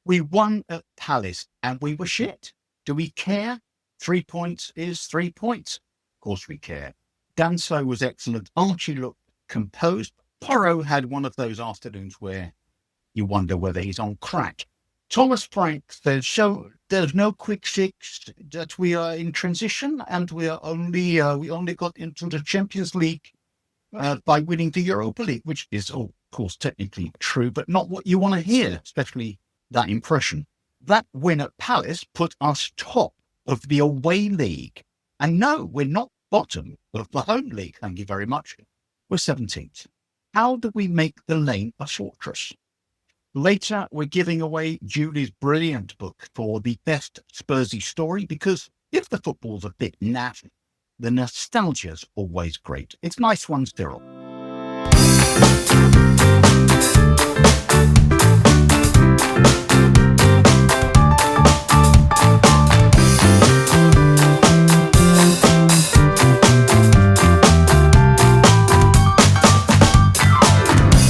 We won at Palace and we were shit. Do we care? 3 points is 3 points. Of course we care. Danso was excellent. Archie looked composed. Porro had one of those afternoons where you wonder whether he's on crack. Thomas Frank says, so there's no quick fix, that we are in transition and we only got into the Champions League by winning the Europa League, which is, of course, technically true, but not what you want to hear, especially that impression. That win at Palace put us top of the away league. And no, we're not bottom of the home league, thank you very much. We're 17th. How do we make the lane a fortress? Later, we're giving away Julie's brilliant book for the best Spursy story, because if the football's a bit naff, the nostalgia's always great. It's Nice One, Cyril.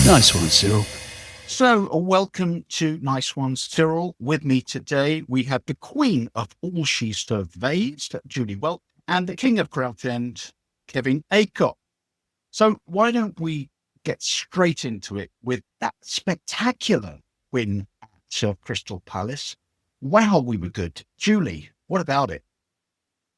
Nice One, Cyril. So, welcome to Nice One, Cyril. With me today, we have the queen of all she surveys, Julie Welch, and the king of Crouch End, Kevin Aycock. So, why don't we get straight into it with that spectacular win at Crystal Palace? Wow, we were good. Julie, what about it?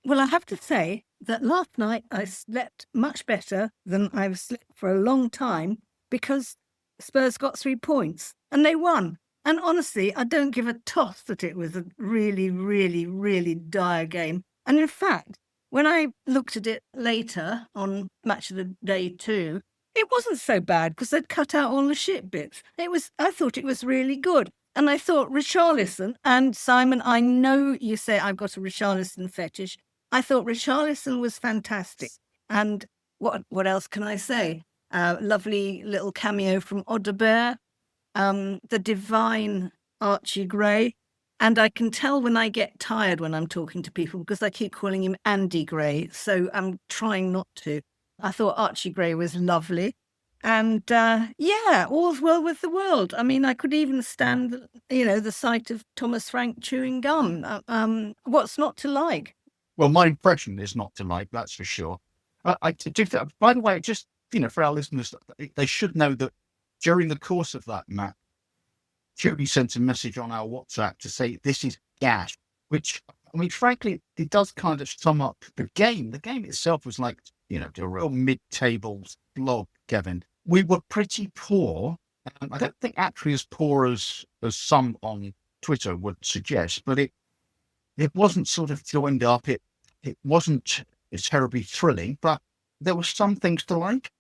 Well, I have to say that last night I slept much better than I've slept for a long time, because Spurs got 3 points and they won. And honestly, I don't give a toss that it was a really, really, really dire game. And in fact, when I looked at it later on Match of the Day 2, it wasn't so bad because they'd cut out all the shit bits. I thought it was really good. And I thought Richarlison, and Simon, I know you say I've got a Richarlison fetish. I thought Richarlison was fantastic. And what else can I say? Lovely little cameo from Odebear, the divine Archie Gray. And I can tell when I get tired when I'm talking to people because I keep calling him Andy Gray. So I'm trying not to. I thought Archie Gray was lovely. And all's well with the world. I mean, I could even stand, the sight of Thomas Frank chewing gum. What's not to like? Well, my impression is not to like, that's for sure. I do that. By the way, just, for our listeners, they should know that during the course of that match, Julie sent a message on our WhatsApp to say this is gas, which, I mean, frankly, it does kind of sum up the game. The game itself was like, a real mid-table slog, Kevin. We were pretty poor. I don't think actually as poor as some on Twitter would suggest, but it wasn't sort of joined up. It wasn't terribly thrilling, but there were some things to like.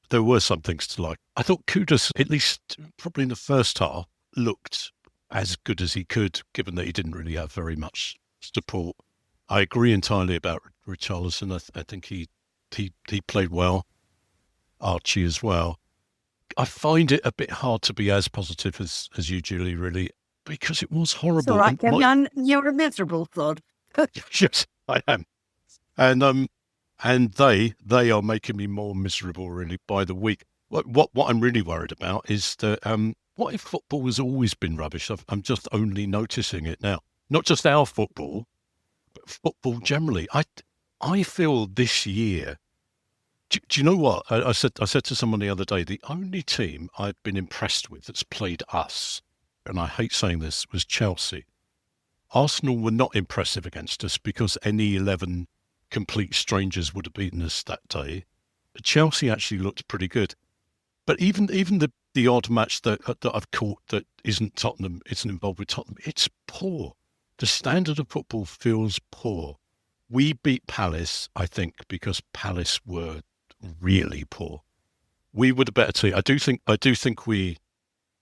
There were some things to like. I thought Kudus, at least probably in the first half, looked as good as he could, given that he didn't really have very much support. I agree entirely about Richarlison. I think he played well. Archie as well. I find it a bit hard to be as positive as you, Julie, really, because it was horrible. It's all right, Kevin. You're a miserable sod. Yes, I am. And they are making me more miserable, really, by the week. What I'm really worried about is that what if football has always been rubbish? I'm just only noticing it now. Not just our football, but football generally. I feel this year. Do you know what I said to someone the other day? The only team I've been impressed with that's played us, and I hate saying this, was Chelsea. Arsenal were not impressive against us because any 11 complete strangers would have beaten us that day. But Chelsea actually looked pretty good. But even the odd match that I've caught that isn't involved with Tottenham, it's poor. The standard of football feels poor. We beat Palace, I think, because Palace were really poor. We were the better team. I do think we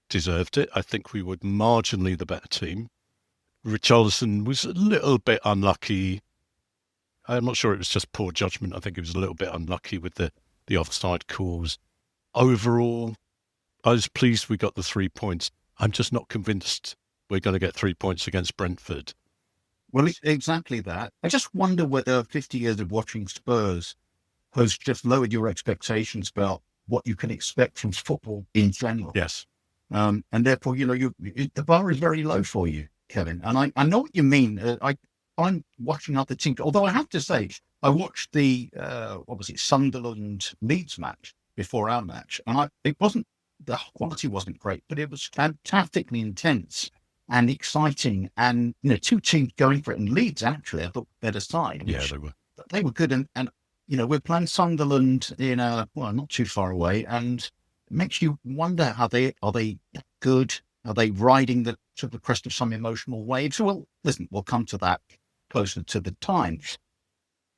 deserved it. I think we were marginally the better team. Richarlison was a little bit unlucky. I'm not sure it was just poor judgment. I think he was a little bit unlucky with the offside calls. Overall, I was pleased we got the 3 points. I'm just not convinced we're going to get 3 points against Brentford. Well, exactly that. I just wonder whether 50 years of watching Spurs has just lowered your expectations about what you can expect from football in general. Yes. And therefore, the bar is very low for you, Kevin. And I know what you mean. I'm watching other teams, although I have to say, I watched the Sunderland Leeds match before our match, and the quality wasn't great, but it was fantastically intense and exciting, and two teams going for it. And Leeds actually, I thought, better side. Yeah, they were. They were good, and we're playing Sunderland in not too far away, and it makes you wonder: are they good? Are they riding the sort of crest of some emotional waves? Well, listen, we'll come to that closer to the time.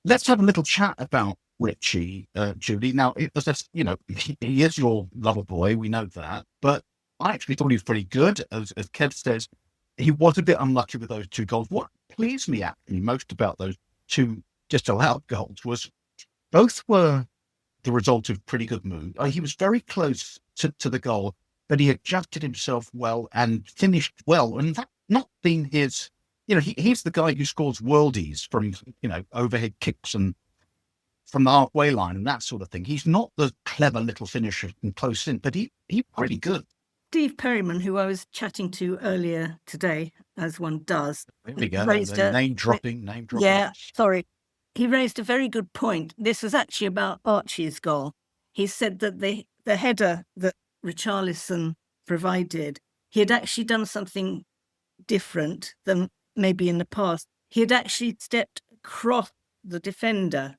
Let's have a little chat about Richie, Julie. Now, he is your lover boy. We know that, but I actually thought he was pretty good. As Kev says, he was a bit unlucky with those 2 goals. What pleased me actually most about those 2 disallowed goals was both were the result of pretty good move. He was very close to the goal, but he adjusted himself well and finished well. And that not been his, he's the guy who scores worldies from, overhead kicks and from the halfway line and that sort of thing. He's not the clever little finisher and close in, but he's pretty good. Steve Perryman, who I was chatting to earlier today, as one does. There we go. Name dropping. Yeah, sorry. He raised a very good point. This was actually about Archie's goal. He said that the header that Richarlison provided, he had actually done something different than maybe in the past. He had actually stepped across the defender,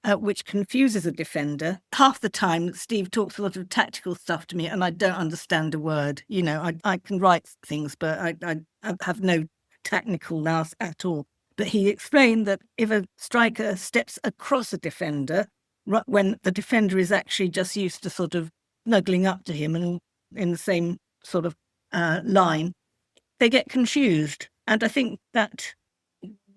which confuses a defender. Half the time, Steve talks a lot of tactical stuff to me, and I don't understand a word. I can write things, but I have no technical nous at all. But he explained that if a striker steps across a defender, when the defender is actually just used to sort of snuggling up to him and in the same sort of line, they get confused. And I think that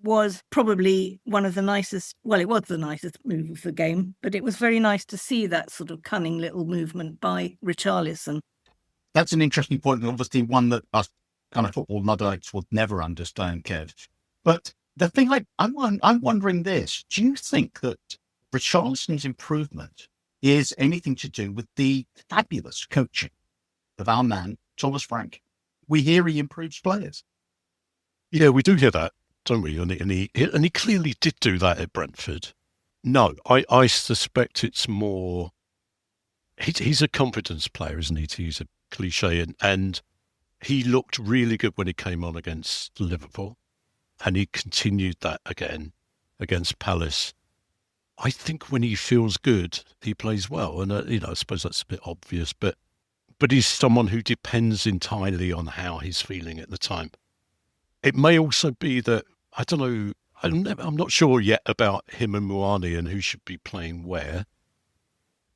was probably one of the nicest, well, it was the nicest move of the game, but it was very nice to see that sort of cunning little movement by Richarlison. That's an interesting point, and obviously one that us kind of football Luddites would never understand, Kev. But the thing I'm wondering this, do you think that Richarlison's improvement is anything to do with the fabulous coaching of our man, Thomas Frank? We hear he improves players. Yeah, we do hear that, don't we? And he clearly did do that at Brentford. No, I suspect it's more. He's a confidence player, isn't he? To use a cliche, and he looked really good when he came on against Liverpool, and he continued that again against Palace. I think when he feels good, he plays well, and I suppose that's a bit obvious, but he's someone who depends entirely on how he's feeling at the time. It may also be that, I don't know, I'm not sure yet about him and Muani and who should be playing where,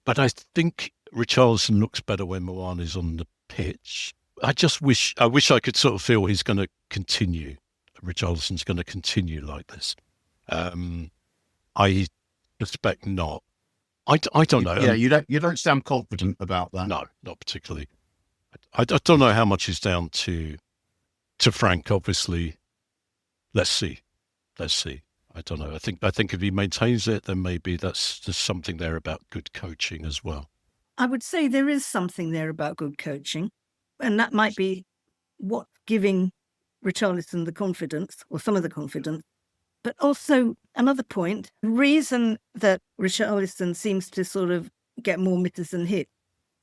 but I think Richarlison looks better when Muani's on the pitch. I wish I could sort of feel he's going to continue. Richarlison's going to continue like this. I suspect not. I don't know. Yeah, you don't sound confident about that. No, not particularly. I don't know how much is down to Frank, obviously. Let's see. I don't know. I think if he maintains it, then maybe that's just something there about good coaching as well. I would say there is something there about good coaching, and that might be what's giving Richarlison the confidence, or some of the confidence. But also another point, the reason that Richarlison seems to sort of get more misses than hits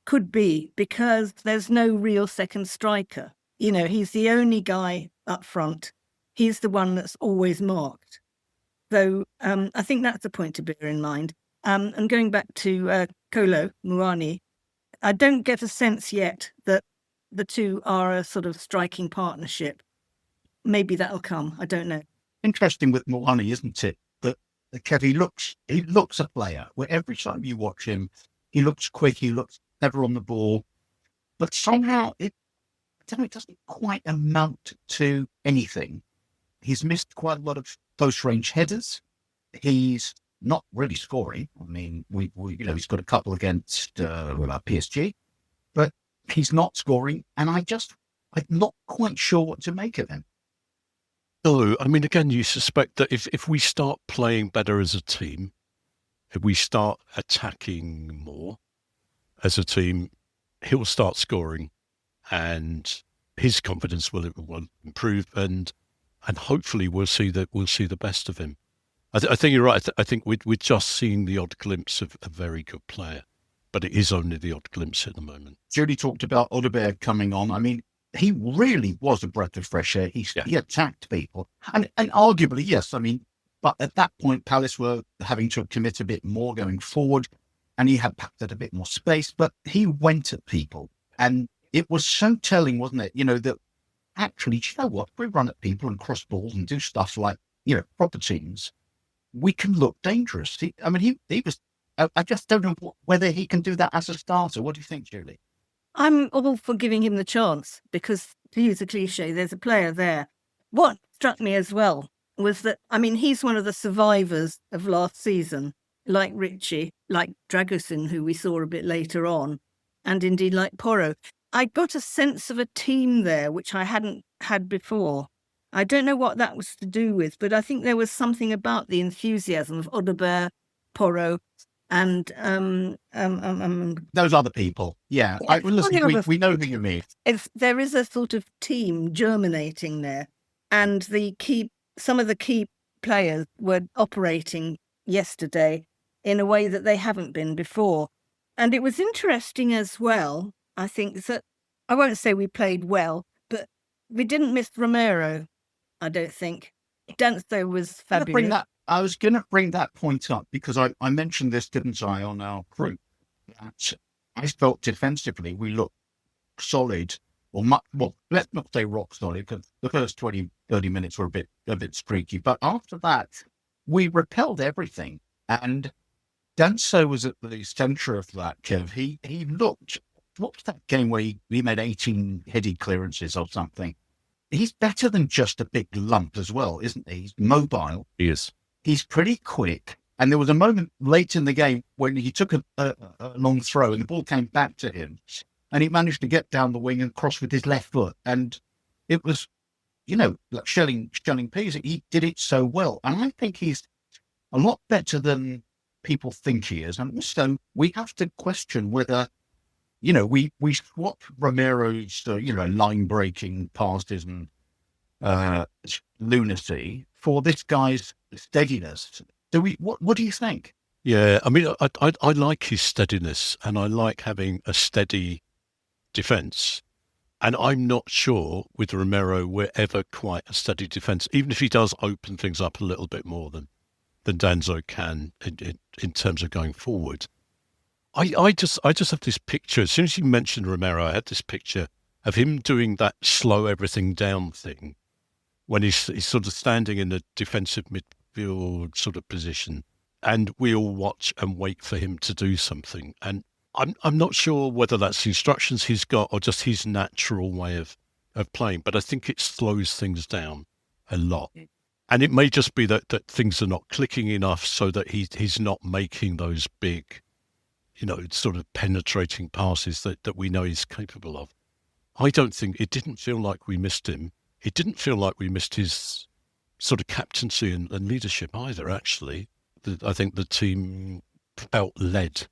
could be because there's no real second striker. He's the only guy up front. He's the one that's always marked. So I think that's a point to bear in mind. And going back to Kolo Muani, I don't get a sense yet that the two are a sort of striking partnership. Maybe that'll come. I don't know. Interesting with Muani, isn't it? That Kev, he looks a player where every time you watch him, he looks quick, he looks clever on the ball, but somehow it doesn't quite amount to anything. He's missed quite a lot of close range headers. He's not really scoring. I mean, he's got a couple against PSG, but he's not scoring, and I'm not quite sure what to make of him. No, I mean, again, you suspect that if we start playing better as a team, if we start attacking more as a team, he'll start scoring. and his confidence will improve, and hopefully we'll see the best of him. I think you're right. I think we're just seeing the odd glimpse of a very good player, but it is only the odd glimpse at the moment. Julie talked about Odegaard coming on. I mean, he really was a breath of fresh air. He attacked people, and arguably, yes. I mean, but at that point, Palace were having to commit a bit more going forward, and he had perhaps had a bit more space, but he went at people, and it was so telling, wasn't it? That actually, do you know what? If we run at people and cross balls and do stuff like, proper teams, we can look dangerous. He was. I just don't know whether he can do that as a starter. What do you think, Julie? I'm all for giving him the chance because, to use a cliche, there's a player there. What struck me as well was that, he's one of the survivors of last season, like Richie, like Dragusin, who we saw a bit later on, and indeed like Porro. I got a sense of a team there, which I hadn't had before. I don't know what that was to do with, but I think there was something about the enthusiasm of Odegaard, Porro, and those other people. Yeah. Listen, we know who you mean. There is a sort of team germinating there, and some of the key players were operating yesterday in a way that they haven't been before. And it was interesting as well, I think, that I won't say we played well, but we didn't miss Romero, I don't think. Danso was fabulous. I was going to bring that point up because I mentioned this, didn't I, on our group, that I felt defensively we looked solid, or let's not say rock solid, because the first 20, 30 minutes were a bit streaky. But after that, we repelled everything. And Danso was at the centre of that, Kev. He looked, what was that game where he made 18 headed clearances or something? He's better than just a big lump as well, isn't he? He's mobile. He is. He's pretty quick. And there was a moment late in the game when he took a long throw and the ball came back to him and he managed to get down the wing and cross with his left foot. And it was, like shelling peas. He did it so well. And I think he's a lot better than people think he is. And so we have to question whether, we swap Romero's, line-breaking passes and lunacy for this guy's steadiness. What do you think? Yeah, I like his steadiness, and I like having a steady defence. And I'm not sure with Romero we're ever quite a steady defence, even if he does open things up a little bit more than Danso can in terms of going forward. I just have this picture. As soon as you mentioned Romero, I had this picture of him doing that slow everything down thing when he's sort of standing in a defensive midfield sort of position, and we all watch and wait for him to do something. And I'm not sure whether that's the instructions he's got or just his natural way of playing, but I think it slows things down a lot. And it may just be that things are not clicking enough so that he's not making those big, sort of penetrating passes that we know he's capable of. I don't think, it didn't feel like we missed him. It didn't feel like we missed his sort of captaincy and leadership either, actually. I think the team felt led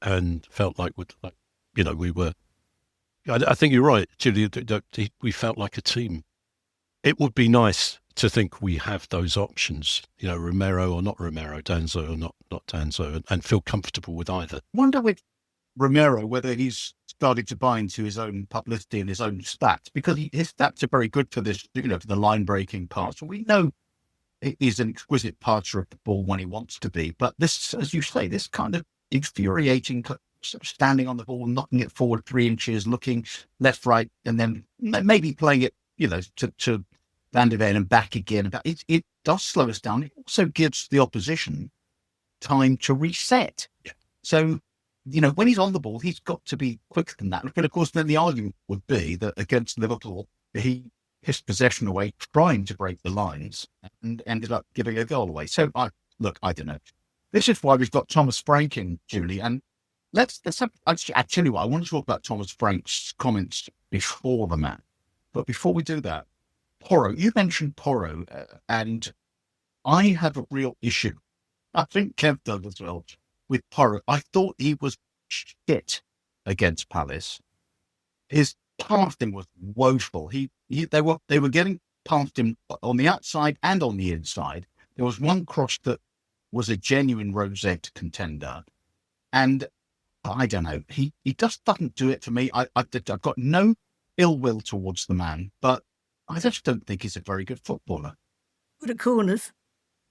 and felt like we were. I think you're right, Julie. We felt like a team. It would be nice to think we have those options, Romero or not Romero, Danso or not Danso, and feel comfortable with either. Wonder with Romero whether he's started to buy into his own publicity and his own stats, because his stats are very good for this, for the line breaking parts. We know he's an exquisite passer of the ball when he wants to be, but this, as you say, this kind of infuriating sort of standing on the ball, knocking it forward 3 inches, looking left, right, and then maybe playing it, to Van de Ven and back again. It does slow us down. It also gives the opposition time to reset. Yeah. So, when he's on the ball, he's got to be quicker than that. But of course, then the argument would be that against Liverpool, he pissed possession away, trying to break the lines, and ended up giving a goal away. So, I don't know. This is why we've got Thomas Frank in, Julie. And let's have, actually, I want to talk about Thomas Frank's comments before the match. But before we do that, Porro, you mentioned Porro, and I have a real issue. I think Kev does as well with Porro. I thought he was shit against Palace. His past him was woeful. They were getting past him on the outside and on the inside. There was one cross that was a genuine rosette contender, and I don't know. He just doesn't do it for me. I've got no ill will towards the man, but I just don't think he's a very good footballer. Good at corners.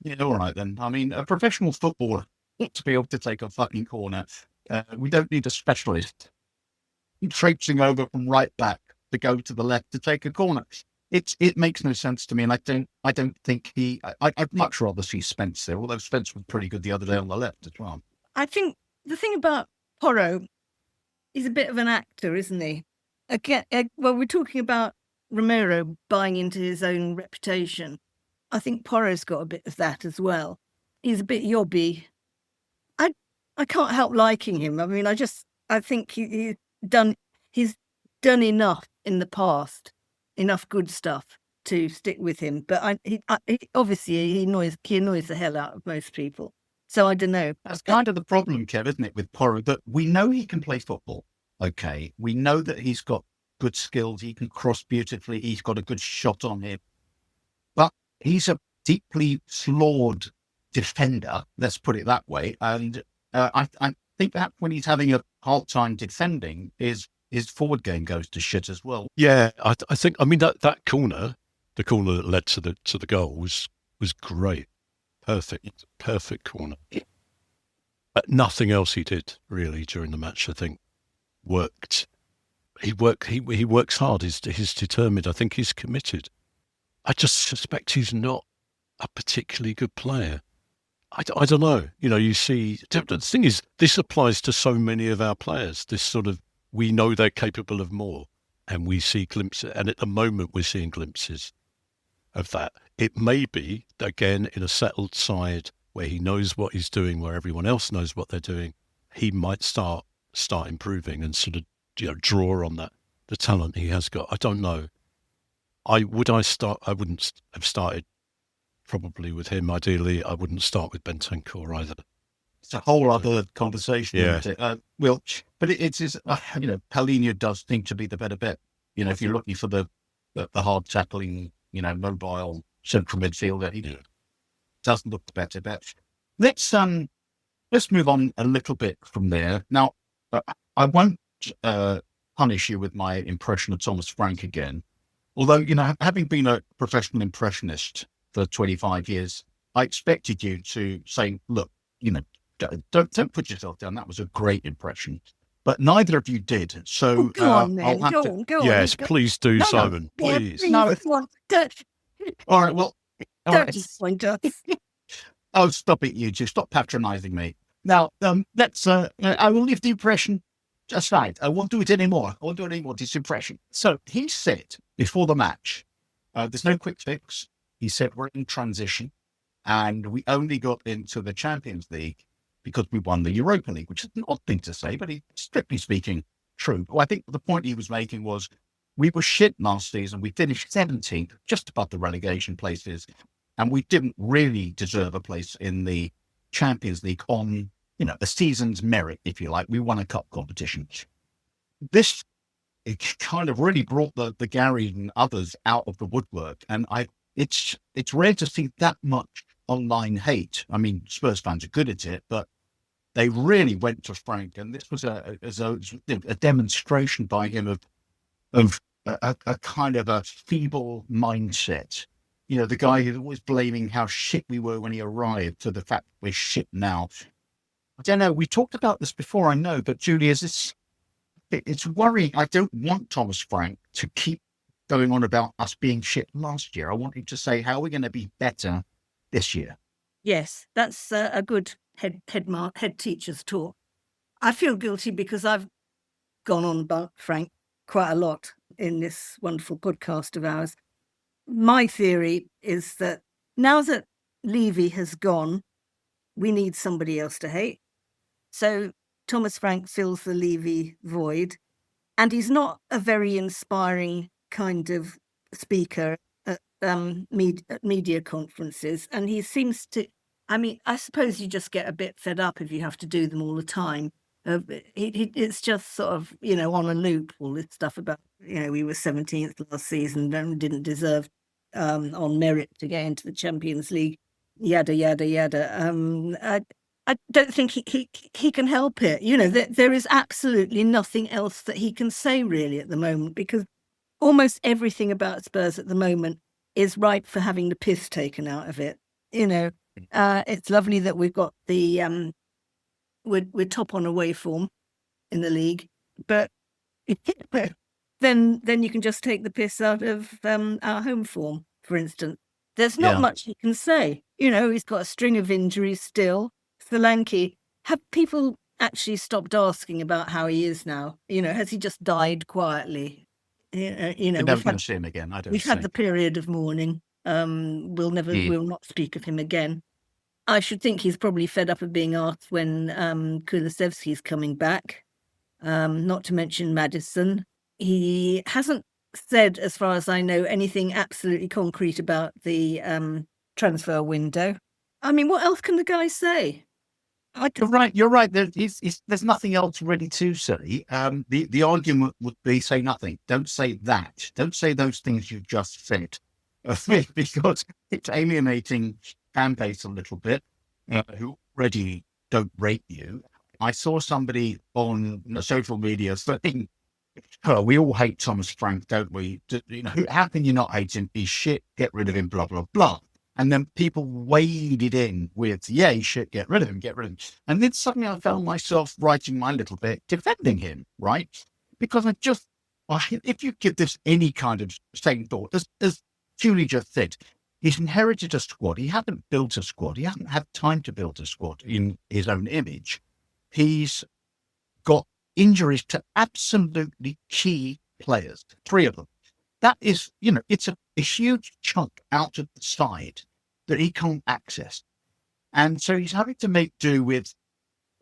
Yeah, all right then. I mean, a professional footballer to be able to take a fucking corner. We don't need a specialist traipsing over from right back to go to the left to take a corner. It makes no sense to me, and I don't think I'd much rather see Spence there. Although Spence was pretty good the other day on the left as well. I think the thing about Porro, he's a bit of an actor, isn't he? Again, well, we're talking about Romero buying into his own reputation. I think Porro's got a bit of that as well. He's a bit yobby. I can't help liking him. I mean, I think he's done enough in the past, enough good stuff to stick with him. But obviously he annoys the hell out of most people. So I don't know. That's kind of the problem, Kev, isn't it, with Porro? That we know he can play football. Okay, we know that he's got good skills. He can cross beautifully. He's got a good shot on him. But he's a deeply flawed defender. Let's put it that way. And I think that when he's having a hard time defending, his forward game goes to shit as well. Yeah, I think. I mean that corner, the corner that led to the goal was great, perfect corner. But nothing else he did really during the match, I think, worked. He works hard. He's determined. I think he's committed. I just suspect he's not a particularly good player. I don't know. You know, you see, the thing is, this applies to so many of our players. This sort of, we know they're capable of more, and we see glimpses. And at the moment, we're seeing glimpses of that. It may be, again, in a settled side where he knows what he's doing, where everyone else knows what they're doing, he might start improving and sort of, you know, draw on the talent he has got. I don't know. I wouldn't have started probably with him. Ideally, I wouldn't start with Bentancur either. It's a whole other conversation, Yeah. isn't it? Paulinho does seem to be the better bet. You know, if you're looking for the hard tackling, you know, mobile central midfielder, he doesn't look the better bet. Let's move on a little bit from there. Now, I won't punish you with my impression of Thomas Frank again. Although, you know, having been a professional impressionist for 25 years, I expected you to say, look, you know, don't put yourself down. That was a great impression. But neither of you did. So Go on, then. I'll have Go to. on. Yes, please do, No, Simon. Yeah, Please. No, come on. Don't All right, well, all right. disappoint us. Oh, stop it, you two. Stop patronising me. Now, let's. I will leave the impression aside. I won't do it anymore. I won't do it anymore, this impression. So he said before the match, there's no quick fix. He said we're in transition and we only got into the Champions League because we won the Europa League, which is an odd thing to say, but strictly speaking, true. Well, I think the point he was making was we were shit last season. We finished 17th, just above the relegation places, and we didn't really deserve a place in the Champions League on, you know, a season's merit, if you like. We won a cup competition. It kind of really brought the Gary and others out of the woodwork, and it's rare to see that much online hate. I mean, Spurs fans are good at it, but they really went to Frank, and this was a demonstration by him of a kind of a feeble mindset. You know, the guy who's always blaming how shit we were when he arrived to the fact we're shit now. I don't know. We talked about this before, I know, but Julie, it's worrying. I don't want Thomas Frank to keep going on about us being shit last year. I want him to say how we're going to be better this year. Yes, that's a good head teacher's talk. I feel guilty because I've gone on about Frank quite a lot in this wonderful podcast of ours. My theory is that now that Levy has gone, we need somebody else to hate. So Thomas Frank fills the Levy void, and he's not a very inspiring kind of speaker at media conferences. And he seems to, I mean, I suppose you just get a bit fed up if you have to do them all the time. It's just sort of, you know, on a loop, all this stuff about we were 17th last season and didn't deserve on merit to get into the Champions League. Yada yada yada. I don't think he can help it. There is absolutely nothing else that he can say really at the moment, because almost everything about Spurs at the moment is ripe for having the piss taken out of it. It's lovely that we've got the we're top on away form in the league, but then you can just take the piss out of our home form, for instance. There's not much he can say. He's got a string of injuries still. Solanke, have people actually stopped asking about how he is now? Has he just died quietly? We're never going to see him again. I don't. We've had the period of mourning. We'll not speak of him again. I should think he's probably fed up of being asked when Kulusevski's coming back. Not to mention Maddison. He hasn't said, as far as I know, anything absolutely concrete about the transfer window. I mean, what else can the guy say? You're right. There's nothing else really to say. The argument would be say nothing. Don't say that. Don't say those things you've just said, because it's alienating fan base a little bit, who already don't rate you. I saw somebody on social media saying, "Oh, we all hate Thomas Frank, don't we? How can you not hate him? He's shit. Get rid of him. Blah blah blah." And then people waded in with, "Yeah, he should get rid of him, get rid of him." And then suddenly I found myself writing my little bit defending him, right? Because if you give this any kind of same thought, as Julie just said, he's inherited a squad. He hasn't built a squad. He hasn't had time to build a squad in his own image. He's got injuries to absolutely key players, 3 of them. That is, it's a huge chunk out of the side that he can't access. And so he's having to make do with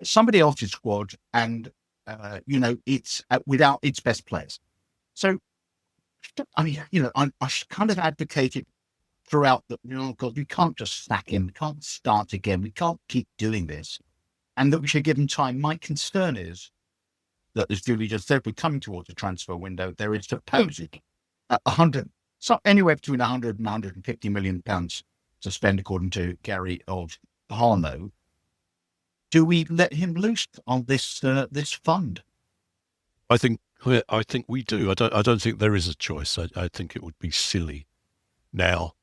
somebody else's squad and, it's without its best players. So, I mean, I kind of advocated throughout that, God, we can't just sack him. We can't start again. We can't keep doing this. And that we should give him time. My concern is that, as Julie just said, we're coming towards a transfer window. There is supposedly anywhere between 100 and 150 million pounds to spend, according to Gary of Harlow. Do we let him loose on this fund? I think we do. I don't think there is a choice. I think it would be silly now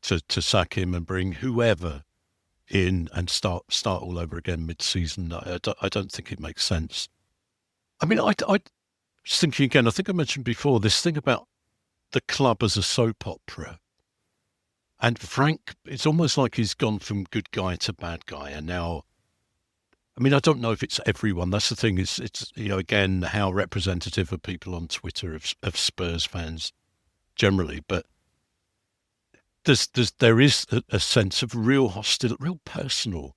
to sack him and bring whoever in and start all over again mid-season. I don't think it makes sense. I mean, I was thinking again. I think I mentioned before this thing about the club as a soap opera. And Frank, it's almost like he's gone from good guy to bad guy. And now, I mean, I don't know if it's everyone. That's the thing. It's again, how representative are people on Twitter of Spurs fans generally. But there is a sense of real personal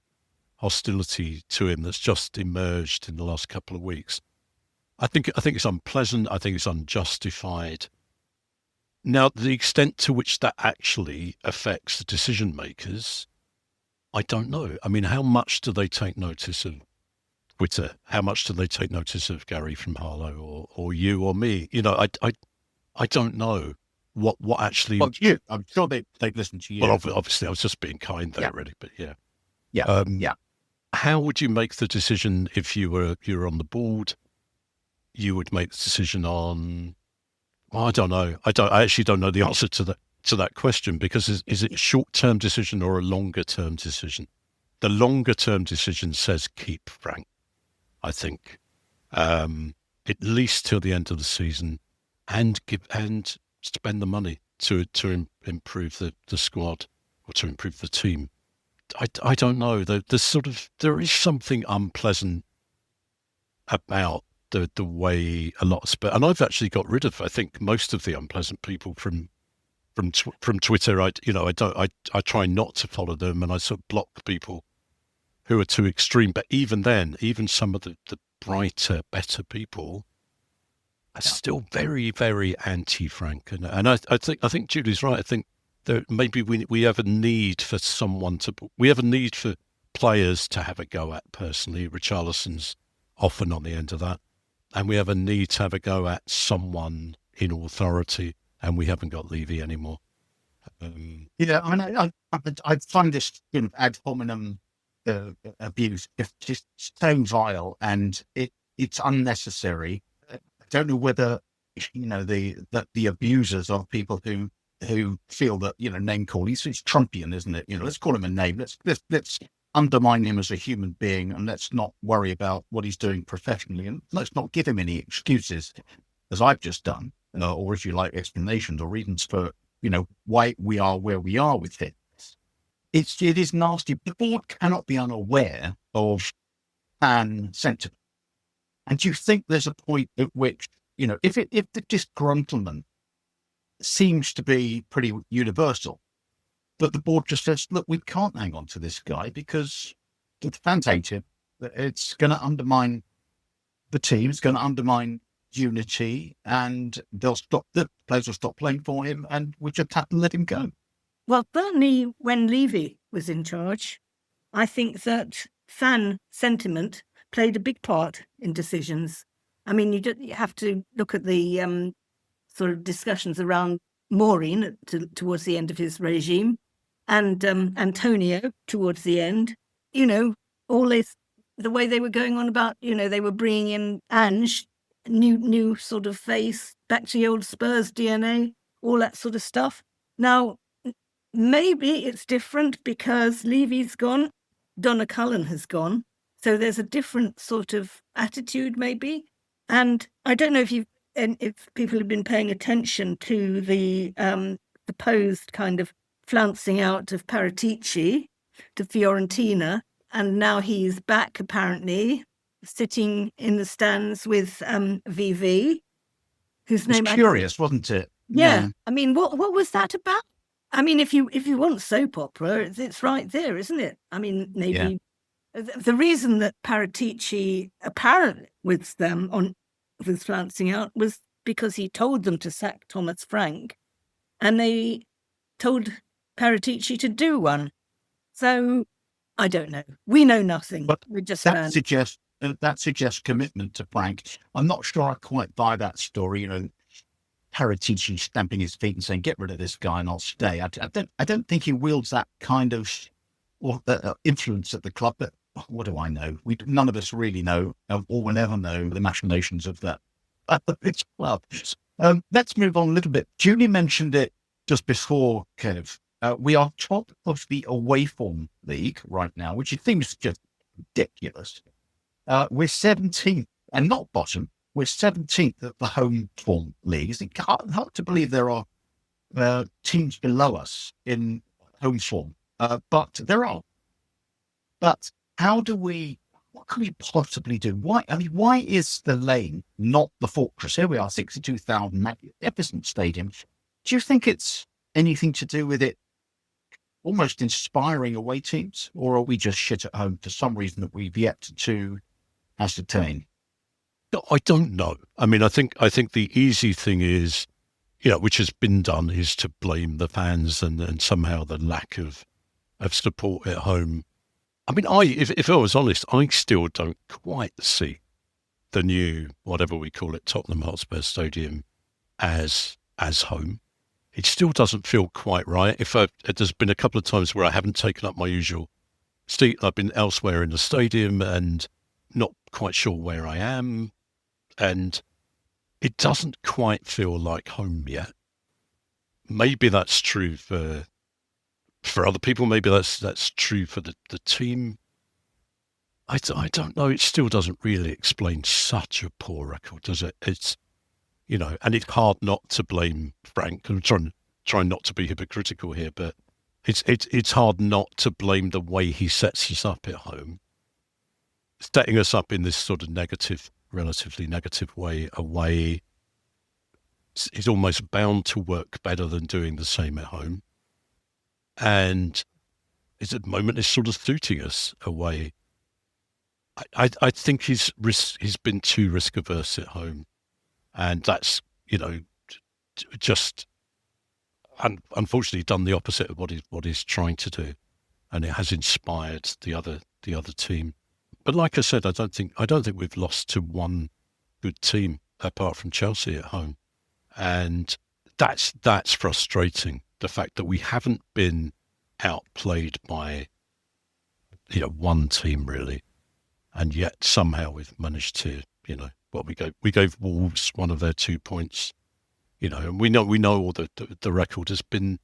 hostility to him that's just emerged in the last couple of weeks. I think it's unpleasant. I think it's unjustified. Now, the extent to which that actually affects the decision makers, I don't know. I mean, how much do they take notice of Twitter? How much do they take notice of Gary from Harlow or you or me? I don't know what actually. Well, you, I'm sure they listen to you. Well, obviously, I was just being kind there, really. But yeah. Yeah. How would you make the decision if you were on the board? You would make the decision on. Well, I don't know. I actually don't know the answer to that question, because is it a short-term decision or a longer-term decision? The longer-term decision says keep Frank, I think, at least till the end of the season, and spend the money to improve the squad or to improve the team. I don't know. There is something unpleasant about the way a lot of Spurs, and I've actually got rid of, I think, most of the unpleasant people from Twitter. I try not to follow them, and I sort of block people who are too extreme. But even then, even some of the brighter, better people are still very, very anti-Frank. And I think Julie's right. I think that maybe we have a need for we have a need for players to have a go at personally. Richarlison's often on the end of that. And we have a need to have a go at someone in authority, and we haven't got Levy anymore. Yeah, I mean, I find this ad hominem abuse just so vile, and it's unnecessary. I don't know whether the abusers are people who feel that name calling. It's Trumpian, isn't it? Let's call him a name. Let's undermine him as a human being, and let's not worry about what he's doing professionally, and let's not give him any excuses, as I've just done, or if you like, explanations or reasons for why we are where we are with it. It is nasty. The board cannot be unaware of fan sentiment. And do you think there's a point at which, if the disgruntlement seems to be pretty universal, that the board just says, look, we can't hang on to this guy because the fans hate him. It's going to undermine the team. It's going to undermine unity, and the players will stop playing for him, and we just have to let him go. Well, certainly when Levy was in charge, I think that fan sentiment played a big part in decisions. I mean, you have to look at the sort of discussions around Maureen towards the end of his regime, and Antonio towards the end. All this, the way they were going on about, they were bringing in Ange, new sort of face, back to the old Spurs DNA, all that sort of stuff. Now, maybe it's different because Levy's gone, Donna Cullen has gone, so there's a different sort of attitude maybe. And I don't know if people have been paying attention to the supposed kind of flouncing out of Paratici to Fiorentina, and now he's back apparently, sitting in the stands with VV, whose name... It's curious, wasn't it? Yeah. I mean, what was that about? I mean, if you want soap opera, it's right there, isn't it? I mean, maybe the reason that Paratici apparently was flouncing out was because he told them to sack Thomas Frank, and they told Paratici to do one. So I don't know. We know nothing. But we just that suggests commitment to Frank. I'm not sure I quite buy that story. Paratici stamping his feet and saying, "Get rid of this guy and I'll stay." I don't think he wields that kind of influence at the club. But what do I know? None of us really know, or will ever know, the machinations of that this club. Let's move on a little bit. Julie mentioned it just before, Kev. We are top of the away form league right now, which it seems just ridiculous. We're 17th, and not bottom. We're 17th at the home form league. It's hard to believe there are teams below us in home form, but there are. But what can we possibly do? Why is the Lane not the fortress? Here we are, 62,000, magnificent stadium. Do you think it's anything to do with it almost inspiring away teams, or are we just shit at home for some reason that we've yet to ascertain? No, I don't know. I mean, I think the easy thing is, which has been done, is to blame the fans and somehow the lack of support at home. I mean, if I was honest, I still don't quite see the new, whatever we call it, Tottenham Hotspur Stadium as home. It still doesn't feel quite right. There's been a couple of times where I haven't taken up my usual seat. I've been elsewhere in the stadium and not quite sure where I am. And it doesn't quite feel like home yet. Maybe that's true for other people. Maybe that's true for the team. I don't know. It still doesn't really explain such a poor record, does it? It's, and it's hard not to blame Frank. I'm trying not to be hypocritical here, but it's hard not to blame the way he sets us up at home, setting us up in this sort of relatively negative way away. Is almost bound to work better than doing the same at home, and at the moment is sort of suiting us away. I think he's been too risk averse at home, and that's just unfortunately done the opposite of what he's trying to do, and it has inspired the other team. But like I said, I don't think we've lost to one good team apart from Chelsea at home, And that's frustrating. The fact that we haven't been outplayed by one team really, and yet somehow we've managed to we gave Wolves one of their 2 points, and we know all the record has been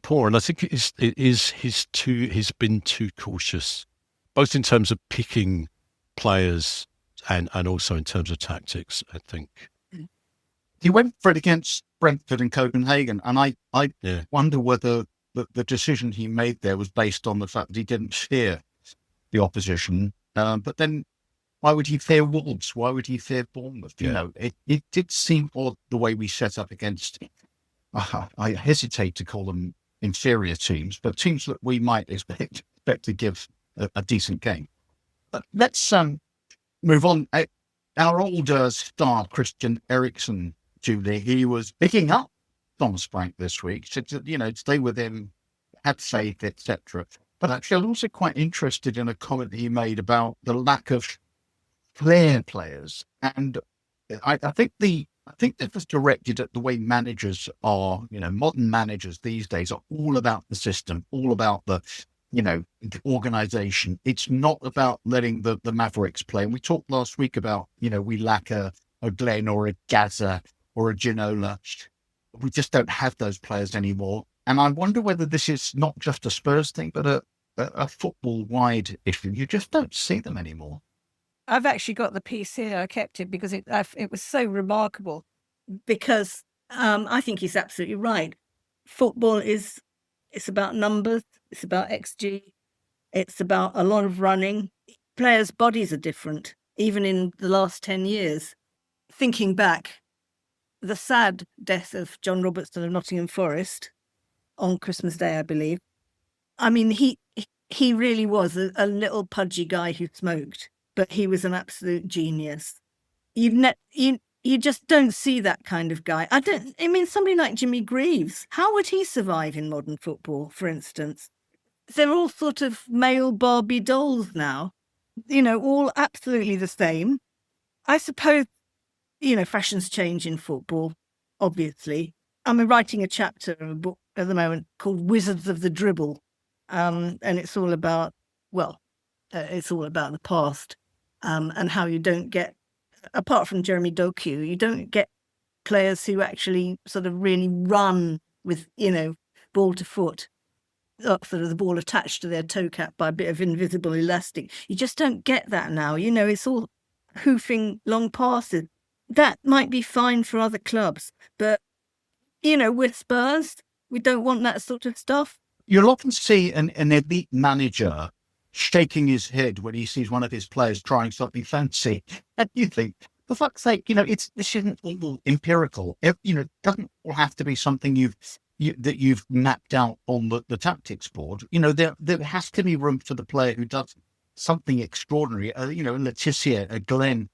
poor, and I think he's been too cautious, both in terms of picking players and also in terms of tactics, I think. He went for it against Brentford and Copenhagen, and I wonder whether the decision he made there was based on the fact that he didn't fear the opposition. But then why would he fear Wolves? Why would he fear Bournemouth? Yeah. It did seem odd the way we set up against, I hesitate to call them inferior teams, but teams that we might expect to give a decent game. But let's move on. Our older star, Christian Eriksen, Julie, he was picking up Thomas Frank this week. Said, stay with him, have faith, etc. But actually, I'm also quite interested in a comment he made about the lack of flair players, and I think that was directed at the way managers are. Modern managers these days are all about the system, all about the organisation. It's not about letting the Mavericks play. And we talked last week about we lack a Glenn or a Gaza or a Ginola. We just don't have those players anymore. And I wonder whether this is not just a Spurs thing, but a football-wide issue. You just don't see them anymore. I've actually got the piece here. I kept it because it was so remarkable. Because I think he's absolutely right. Football it's about numbers. It's about XG. It's about a lot of running. Players' bodies are different, even in the last 10 years. Thinking back, the sad death of John Robertson of Nottingham Forest on Christmas Day, I believe. I mean, he really was a little pudgy guy who smoked, but he was an absolute genius. You just don't see that kind of guy. Somebody like Jimmy Greaves, how would he survive in modern football, for instance? They're all sort of male Barbie dolls now, all absolutely the same. I suppose, fashions change in football, obviously. I'm writing a chapter of a book at the moment called Wizards of the Dribble. And it's all about, it's all about the past and how you don't get, apart from Jeremy Doku, you don't get players who actually sort of really run with, ball to foot, sort of the ball attached to their toe cap by a bit of invisible elastic. You just don't get that now. It's all hoofing long passes. That might be fine for other clubs, but, with Spurs, we don't want that sort of stuff. You'll often see an elite manager shaking his head when he sees one of his players trying something fancy. And you think, for fuck's sake, this isn't all empirical. It doesn't all have to be something that you've mapped out on the tactics board. There has to be room for the player who does something extraordinary. A Letitia, a Glenn.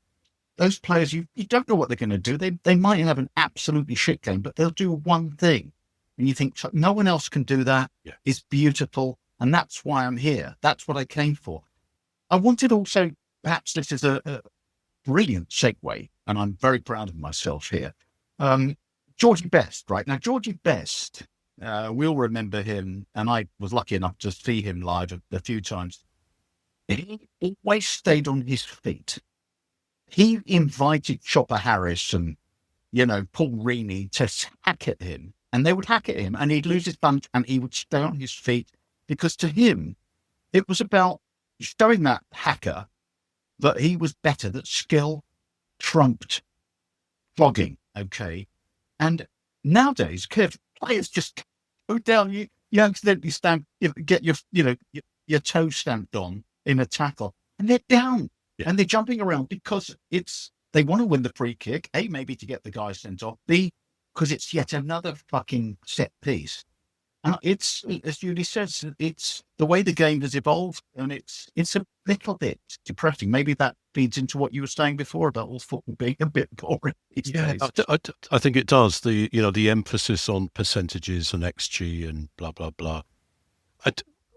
Those players, you don't know what they're going to do. They might have an absolutely shit game, but they'll do one thing. And you think, no one else can do that. Yeah. It's beautiful. And that's why I'm here. That's what I came for. I wanted also, perhaps this is a brilliant segue, and I'm very proud of myself here. Georgie Best, right? Now, Georgie Best, we'll remember him, and I was lucky enough to see him live a few times. He always stayed on his feet. He invited Chopper Harris and, Paul Reaney to hack at him. And they would hack at him and he'd lose his punch and he would stay on his feet because to him, it was about showing that hacker that he was better, that skill trumped flogging. Okay. And nowadays, players just go down, you accidentally get your toe stamped on in a tackle and they're down and they're jumping around because they want to win the free kick, A, maybe to get the guy sent off, B, because it's yet another fucking set piece. And it's, as Julie says, it's the way the game has evolved, and it's a little bit depressing. Maybe that feeds into what you were saying before about all football being a bit boring these days. I think it does. The emphasis on percentages and XG and blah blah blah,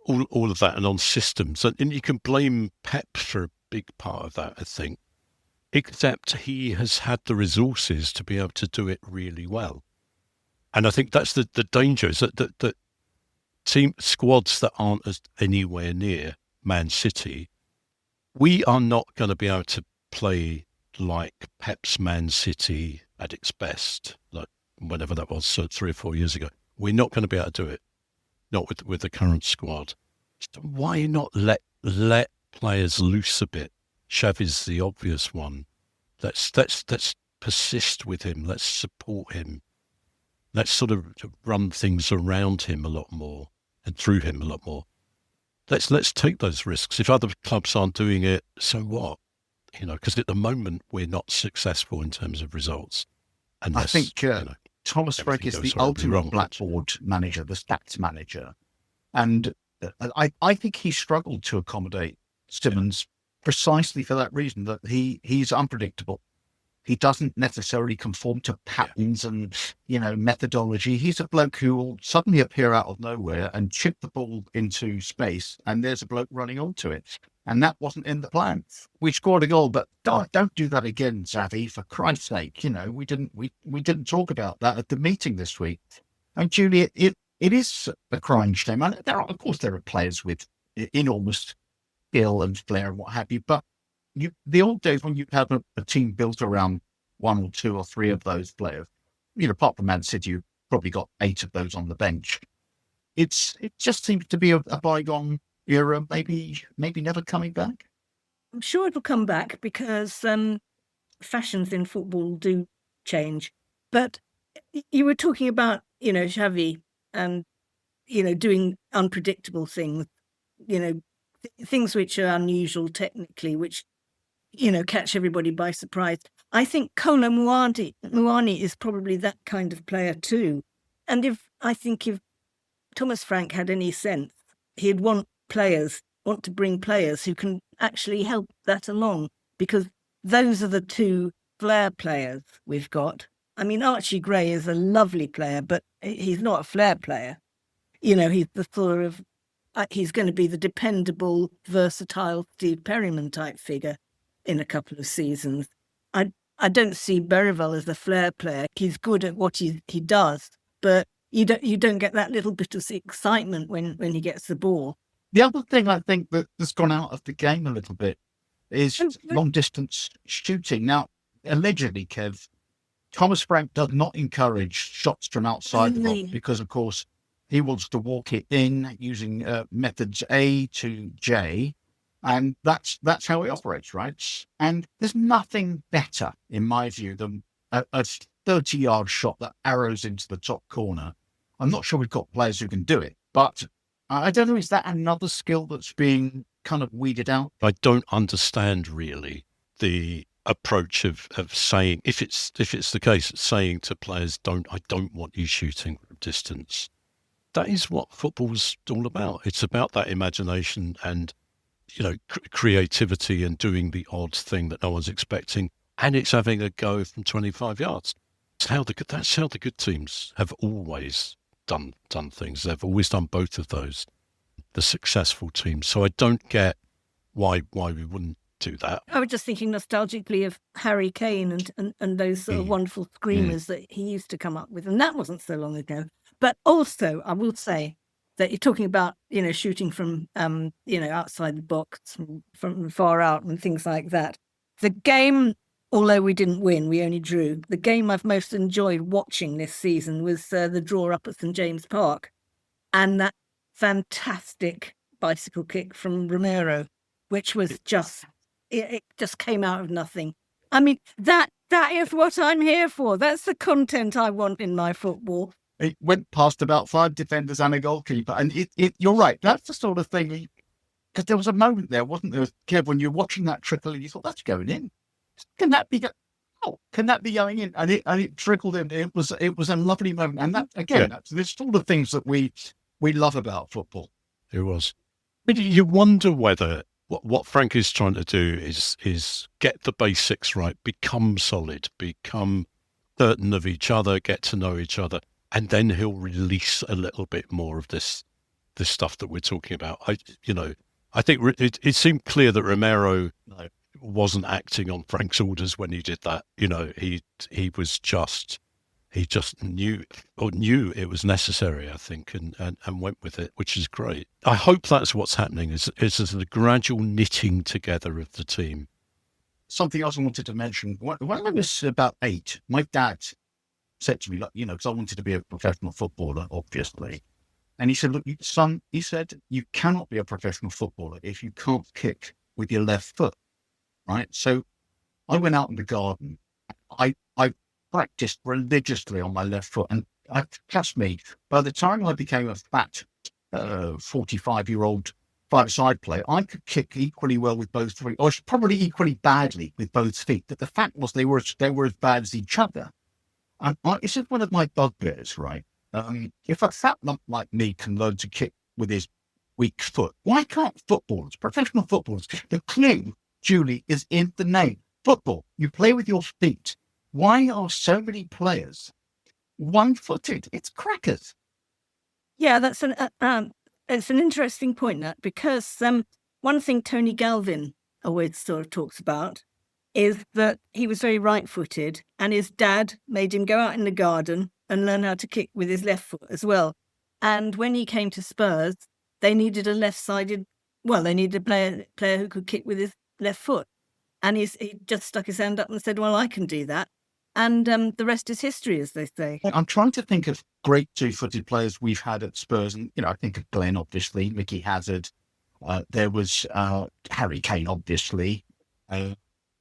all of that, and on systems, and you can blame Pep for a big part of that. I think except he has had the resources to be able to do it really well. And I think that's the danger, is that team squads that aren't as anywhere near Man City, we are not going to be able to play like Pep's Man City at its best, like whenever that was, so 3 or 4 years ago. We're not going to be able to do it, not with the current squad. So why not let players loose a bit? Xavi's the obvious one. Let's persist with him. Let's support him. Let's sort of run things around him a lot more and through him a lot more. Let's take those risks. If other clubs aren't doing it, so what? Because at the moment we're not successful in terms of results. Unless, I think Thomas Frank is the ultimate wrong. blackboard manager, the stats manager. And I think he struggled to accommodate Simmons precisely for that reason, that he's unpredictable. He doesn't necessarily conform to patterns and, methodology. He's a bloke who will suddenly appear out of nowhere and chip the ball into space, and there's a bloke running onto it. And that wasn't in the plan. We scored a goal, but don't do that again, Xavi, for Christ's sake. We didn't talk about that at the meeting this week. And Julie, it is a crying shame. And of course, there are players with enormous skill and flair and what have you, but the old days when you have a team built around 1 or 2 or 3 of those players, apart from Man City, you've probably got 8 of those on the bench. It just seems to be a bygone era, maybe never coming back. I'm sure it'll come back because fashions in football do change. But you were talking about, Xavi and, doing unpredictable things, things which are unusual technically, which catch everybody by surprise. I think Kolo Muani is probably that kind of player too. And if Thomas Frank had any sense, he'd want to bring players who can actually help that along, because those are the 2 flair players we've got. I mean, Archie Gray is a lovely player, but he's not a flair player. He's the sort of, he's going to be the dependable, versatile Steve Perryman type figure in a couple of seasons. I don't see Berrival as a flair player. He's good at what he does, but you don't get that little bit of excitement when he gets the ball. The other thing I think that's gone out of the game a little bit is long distance shooting. Now, allegedly, Kev, Thomas Frank does not encourage shots from outside the box because, of course, he wants to walk it in using methods A to J. And that's how it operates, right? And there's nothing better, in my view, than a 30-yard shot that arrows into the top corner. I'm not sure we've got players who can do it, but I don't know, is that another skill that's being kind of weeded out? I don't understand really the approach of saying, if it's the case, saying to players, I don't want you shooting from distance. That is what football's all about. It's about that imagination and creativity and doing the odd thing that no one's expecting, and it's having a go from 25 yards. That's how the good teams have always done things. They've always done both of those, the successful teams. So I don't get why we wouldn't do that. I was just thinking nostalgically of Harry Kane and those sort of wonderful screamers that he used to come up with, and that wasn't so long ago. But also, I will say that you're talking about, shooting from, outside the box, from far out and things like that. The game, although we didn't win, we only drew. The game I've most enjoyed watching this season was the draw up at St James Park, and that fantastic bicycle kick from Romero, which was it just came out of nothing. I mean, that is what I'm here for. That's the content I want in my football. It went past about 5 defenders and a goalkeeper. And you're right. That's the sort of thing, because there was a moment there, wasn't there, Kev, when you're watching that trickle and you thought, that's going in. Can that be going in? And it trickled in. It was a lovely moment. And that, again, that's the sort of things that we love about football. It was. But you wonder whether what Frank is trying to do is get the basics right, become solid, become certain of each other, get to know each other. And then he'll release a little bit more of this stuff that we're talking about. I think it seemed clear that Romero wasn't acting on Frank's orders when he did that. You know, he just knew it was necessary, I think, and went with it, which is great. I hope that's what's happening, is the gradual knitting together of the team. Something else I wanted to mention. When I was about 8, my dad said to me, like, because I wanted to be a professional footballer, obviously. And he said, look, son, he said, you cannot be a professional footballer if you can't kick with your left foot, right? So I went out in the garden. I practiced religiously on my left foot. And trust me, by the time I became a fat 45-year-old five-a-side player, I could kick equally well with both feet, or probably equally badly with both feet. But the fact was they were as bad as each other. And this is one of my bugbears, right? If a fat lump like me can learn to kick with his weak foot, why can't footballers, professional footballers? The clue, Julie, is in the name. Football. You play with your feet. Why are so many players one-footed? It's crackers. Yeah, that's it's an interesting point, Nat, because one thing Tony Galvin always sort of talks about is that he was very right-footed, and his dad made him go out in the garden and learn how to kick with his left foot as well. And when he came to Spurs, they needed a left-sided, they needed a player who could kick with his left foot. And he just stuck his hand up and said, well, I can do that. And the rest is history, as they say. I'm trying to think of great two-footed players we've had at Spurs. And, I think of Glenn, obviously, Mickey Hazard. There was Harry Kane, obviously.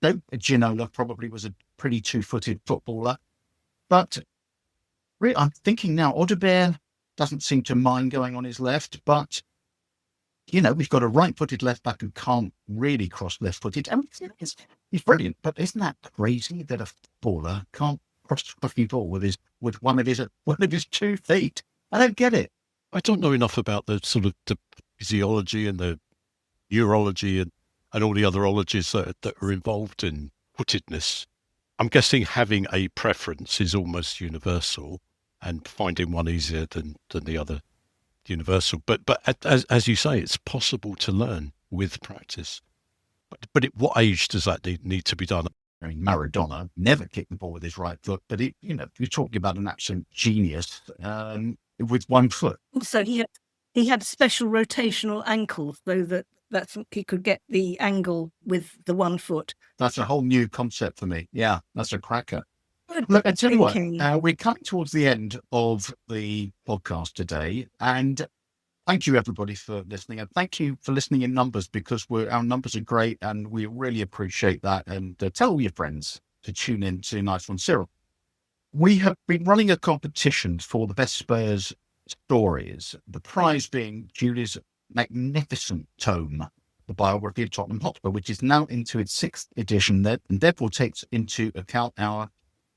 Ginola probably was a pretty two-footed footballer. But really, I'm thinking now, Audebert doesn't seem to mind going on his left. But, we've got a right-footed left-back who can't really cross left-footed. I mean, he's brilliant, but isn't that crazy that a footballer can't cross the fucking ball with one of his 2 feet? I don't get it. I don't know enough about the sort of the physiology and the neurology and all the other ologies that are involved in footedness. I'm guessing having a preference is almost universal, and finding one easier than the other universal. But as you say, it's possible to learn with practice. But at what age does that need to be done? I mean, Maradona never kicked the ball with his right foot, but you're talking about an absolute genius with one foot. Also, he had special rotational ankles, so that he could get the angle with the one foot. That's a whole new concept for me. Yeah, that's a cracker. Good Look, I tell you what, thinking. we're coming towards the end of the podcast today, and thank you everybody for listening, and thank you for listening in numbers, because our numbers are great, and we really appreciate that. And tell all your friends to tune in to Nice One Cyril. We have been running a competition for the best Spurs stories, the prize being Julie's magnificent tome, The Biography of Tottenham Hotspur, which is now into its 6th edition, and therefore takes into account our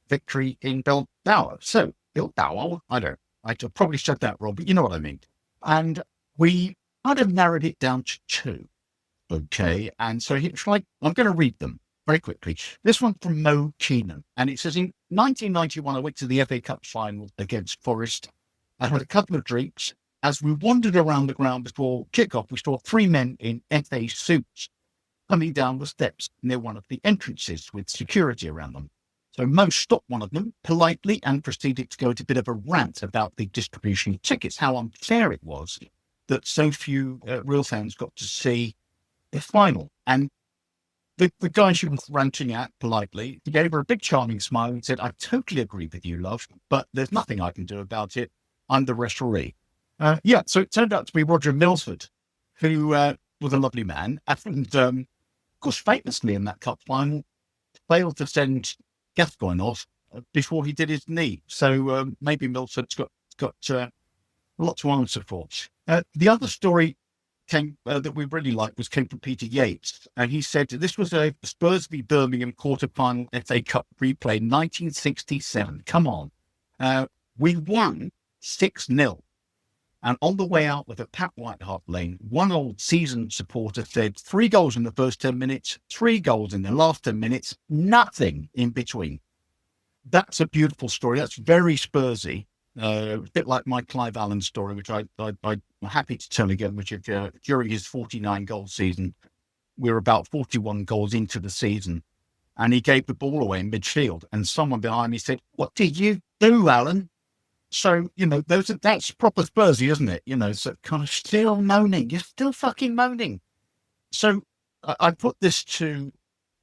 victory in Bilbao. So, Bilbao, I probably said that wrong, but you know what I mean. And we kind of narrowed it down to 2. Okay. And so it's like, I'm going to read them very quickly. This one from Mo Keenan. And it says, in 1991, I went to the FA Cup final against Forest. I had a couple of drinks. As we wandered around the ground before kickoff, we saw 3 men in FA suits coming down the steps near one of the entrances with security around them. So Mo stopped one of them politely and proceeded to go into a bit of a rant about the distribution of tickets, how unfair it was that so few real fans got to see the final. And the guy she was ranting at politely, he gave her a big charming smile and said, I totally agree with you, love, but there's nothing I can do about it. I'm the referee. So it turned out to be Roger Milford, who was a lovely man. And, of course, famously in that cup final, failed to send Gascoigne off before he did his knee. So maybe Milford's got a lot to answer for. The other story that we really liked came from Peter Yates. And he said, this was a Spurs v Birmingham quarter-final FA Cup replay, 1967. Come on. We won 6-0. And on the way out with a Pat Whitehart lane, one old seasoned supporter said 3 goals in the first 10 minutes, 3 goals in the last 10 minutes, nothing in between. That's a beautiful story. That's very Spursy. A bit like my Clive Allen story, which I'm happy to tell again, which is during his 49-goal season, we were about 41 goals into the season, and he gave the ball away in midfield, and someone behind me said, "What did you do, Alan?" So, that's proper Spursy, isn't it? So kind of still moaning. You're still fucking moaning. So I put this to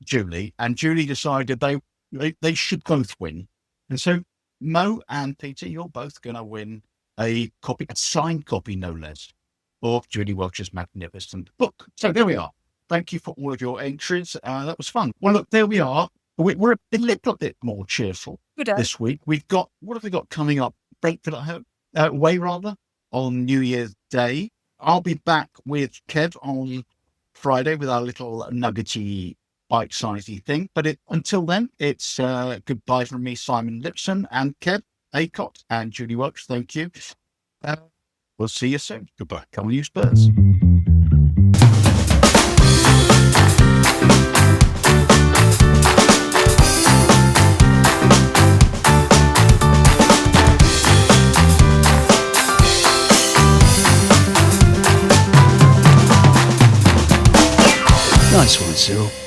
Julie, and Julie decided they should both win. And so Mo and Peter, you're both going to win a signed copy, no less, of Julie Welch's magnificent book. So there we are. Thank you for all of your entries. That was fun. Well, look, there we are. We're a little bit more cheerful this week. What have we got coming up? Brentford at home, on New Year's Day. I'll be back with Kev on Friday with our little nuggety, bite-sizey thing. But until then, it's goodbye from me, Simon Lipson, and Kev Acott and Julie Welch. Thank you. We'll see you soon. Goodbye. Come on, you Spurs. Nice one, Cyril.